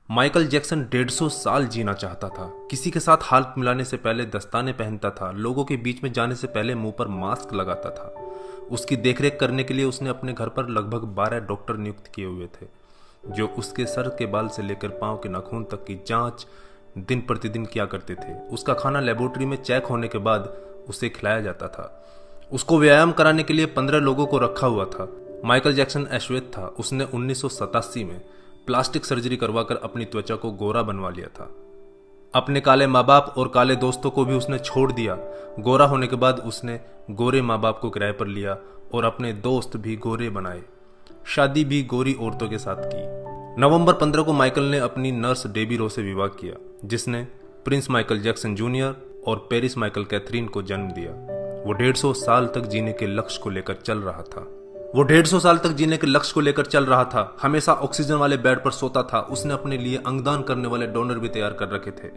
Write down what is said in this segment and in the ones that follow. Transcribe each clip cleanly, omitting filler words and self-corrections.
Michael Jackson 150 साल जीना चाहता था। किसी के साथ हाथ मिलाने से पहले दस्ताने पहनता था, लोगों के बीच में जाने से पहले मुंह पर मास्क लगाता था। उसकी देखरेख करने के लिए उसने अपने घर पर लगभग 12 डॉक्टर नियुक्त किए हुए थे, जो उसके सर के बाल से लेकर पांव के नाखून तक की जांच दिन प्रतिदिन किया करते थे। उसका खाना लेबोरेटरी में चेक होने के बाद उसे खिलाया जाता था। उसको व्यायाम कराने के लिए 15 लोगों को रखा हुआ था। माइकल जैक्सन अश्वेत था। उसने 1987 में प्लास्टिक सर्जरी करवाकर अपनी त्वचा को गोरा बनवा लिया था। अपने काले माँ बाप और काले दोस्तों को भी उसने छोड़ दिया। गोरा होने के बाद उसने गोरे माँ बाप को किराए पर लिया और अपने दोस्त भी गोरे बनाए। शादी भी गोरी औरतों के साथ की। नवंबर 15 को माइकल ने अपनी नर्स डेबी रो से विवाह किया, जिसने प्रिंस माइकल जैक्सन जूनियर और पेरिस माइकल कैथरीन को जन्म दिया। वो 150 साल तक जीने के लक्ष्य को लेकर चल रहा था। हमेशा ऑक्सीजन वाले बेड पर सोता था। उसने अपने लिए अंगदान करने वाले डोनर भी तैयार कर रखे थे,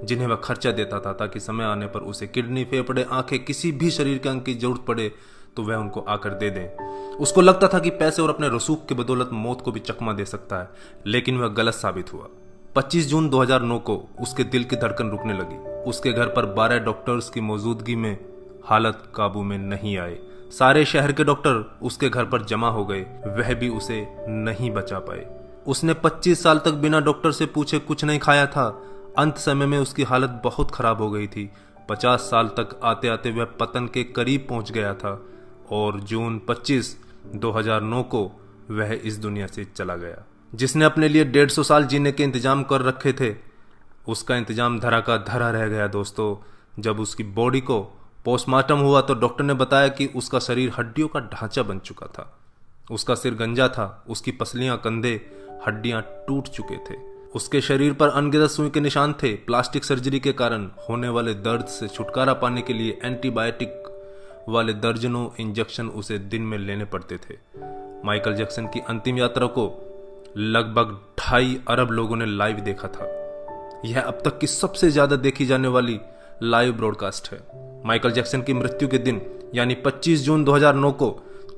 जिन्हें वह खर्चा देता था ताकि समय आने पर उसे किडनी, फेफड़े, आंखें, किसी भी शरीर के अंग की जरूरत पड़े तो वह उनको आकर दे दें। उसको लगता था कि पैसे और अपने रसूख की बदौलत मौत को भी चकमा दे सकता है, लेकिन वह गलत साबित हुआ। 25 जून 2009 को उसके दिल की धड़कन रुकने लगी। उसके घर पर 12 डॉक्टर्स की मौजूदगी में हालत काबू में नहीं आए। सारे शहर के डॉक्टर उसके घर पर जमा हो गए, वह भी उसे नहीं बचा पाए। उसने 25 साल तक बिना डॉक्टर से पूछे कुछ नहीं खाया था। अंत समय में उसकी हालत बहुत खराब हो गई थी। 50 साल तक आते आते वह पतन के करीब पहुंच गया था और जून 25, 2009 को वह इस दुनिया से चला गया। जिसने अपने लिए 150 साल जीने के इंतजाम कर रखे थे, उसका इंतजाम धरा का धरा रह गया दोस्तों। जब उसकी बॉडी को पोस्टमार्टम हुआ तो डॉक्टर ने बताया कि उसका शरीर हड्डियों का ढांचा बन चुका था। उसका सिर गंजा था, उसकी पसलियां, कंधे, हड्डियां टूट चुके थे। उसके शरीर पर अनगिनत सुई के निशान थे। प्लास्टिक सर्जरी के कारण होने वाले दर्द से छुटकारा पाने के लिए एंटीबायोटिक वाले दर्जनों इंजेक्शन उसे दिन में लेने पड़ते थे। माइकल जैक्सन की अंतिम यात्रा को लगभग 2.5 अरब लोगों ने लाइव देखा था। यह अब तक की सबसे ज्यादा देखी जाने वाली लाइव ब्रॉडकास्ट है। माइकल जैक्सन की मृत्यु के दिन यानी 25 जून 2009 को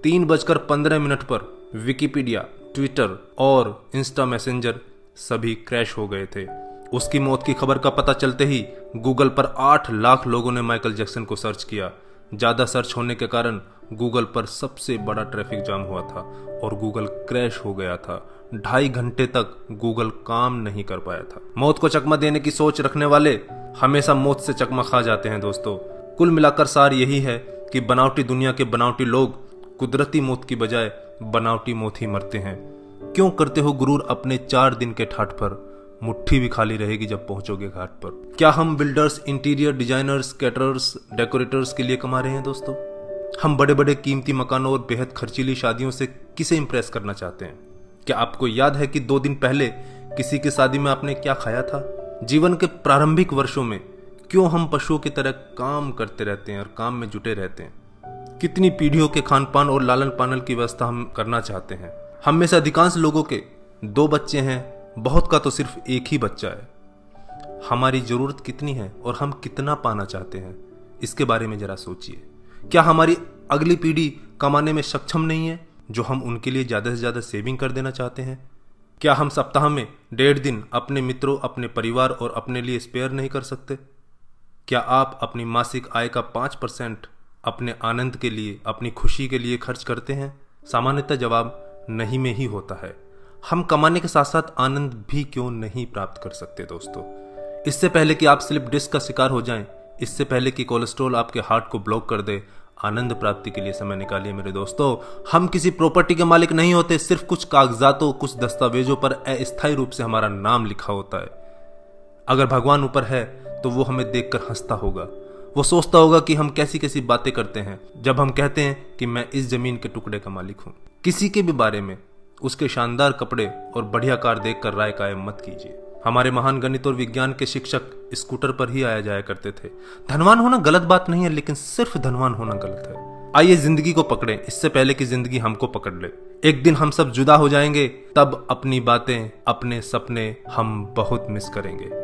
3:15 पर विकिपीडिया, ट्विटर और इंस्टा मैसेंजर सभी क्रैश हो गए थे। उसकी मौत की खबर का पता चलते ही गूगल पर 8 लाख लोगों ने माइकल जैक्सन को सर्च किया। ज्यादा सर्च होने के कारण गूगल पर सबसे बड़ा ट्रैफिक जाम हुआ था और गूगल क्रैश हो गया था। 2.5 घंटे तक गूगल काम नहीं कर पाया था। मौत को चकमा देने की सोच रखने वाले हमेशा मौत से चकमा खा जाते हैं दोस्तों। कुल मिलाकर सार यही है कि बनावटी दुनिया के बनावटी लोग कुदरती मौत की बजाय बनावटी मौत ही मरते हैं। क्यों करते हो गुरूर अपने 4 दिन के ठाठ पर? मुट्ठी भी खाली रहेगी जब पहुंचोगे घाट पर। क्या हम builders, interior designers, caterers, decorators के लिए कमा रहे हैं दोस्तों? हम बड़े बड़े कीमती मकानों और बेहद खर्चीली शादियों से किसे इंप्रेस करना चाहते हैं? क्या आपको याद है कि 2 दिन पहले किसी की शादी में आपने क्या खाया था? जीवन के प्रारंभिक वर्षों में क्यों हम पशुओं की तरह काम करते रहते हैं और काम में जुटे रहते हैं? कितनी पीढ़ियों के खान पान और लालन पालन की व्यवस्था हम करना चाहते हैं? हम में से अधिकांश लोगों के 2 बच्चे हैं, बहुत का तो सिर्फ एक ही बच्चा है। हमारी जरूरत कितनी है और हम कितना पाना चाहते हैं, इसके बारे में जरा सोचिए। क्या हमारी अगली पीढ़ी कमाने में सक्षम नहीं है जो हम उनके लिए ज्यादा से ज्यादा सेविंग कर देना चाहते हैं? क्या हम सप्ताह में 1.5 दिन अपने मित्रों, अपने परिवार और अपने लिए स्पेयर नहीं कर सकते? क्या आप अपनी मासिक आय का 5% अपने आनंद के लिए, अपनी खुशी के लिए खर्च करते हैं? सामान्यतः जवाब नहीं में ही होता है। हम कमाने के साथ साथ आनंद भी क्यों नहीं प्राप्त कर सकते दोस्तों? इससे पहले कि आप स्लिप डिस्क का शिकार हो जाएं, इससे पहले कि कोलेस्ट्रॉल आपके हार्ट को ब्लॉक कर दे, आनंद प्राप्ति के लिए समय निकालिए मेरे दोस्तों। हम किसी प्रॉपर्टी के मालिक नहीं होते, सिर्फ कुछ कागजातों, कुछ दस्तावेजों पर अस्थायी रूप से हमारा नाम लिखा होता है। अगर भगवान ऊपर है तो वो हमें देखकर हंसता होगा। वो सोचता होगा कि हम कैसी कैसी बातें करते हैं जब हम कहते हैं कि मैं इस जमीन के टुकड़े का मालिक हूं। किसी के भी बारे में उसके शानदार कपड़े और बढ़िया कार देखकर राय कायम मत कीजिए। हमारे महान गणित और विज्ञान के शिक्षक स्कूटर पर ही आया जाया करते थे। धनवान होना गलत बात नहीं है, लेकिन सिर्फ धनवान होना गलत है। आइए जिंदगी को पकड़ें इससे पहले कि जिंदगी हमको पकड़ ले। एक दिन हम सब जुदा हो जाएंगे, तब अपनी बातें, अपने सपने हम बहुत मिस करेंगे।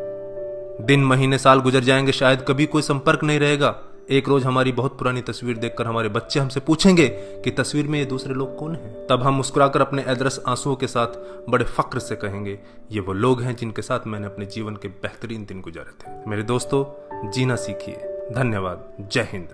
दिन, महीने, साल गुजर जाएंगे, शायद कभी कोई संपर्क नहीं रहेगा। एक रोज हमारी बहुत पुरानी तस्वीर देखकर हमारे बच्चे हमसे पूछेंगे कि तस्वीर में ये दूसरे लोग कौन हैं। तब हम मुस्कुराकर अपने अदरस आंसुओं के साथ बड़े फक्र से कहेंगे, ये वो लोग हैं जिनके साथ मैंने अपने जीवन के बेहतरीन दिन गुजारे थे। मेरे दोस्तों, जीना सीखिए। धन्यवाद। जय हिंद।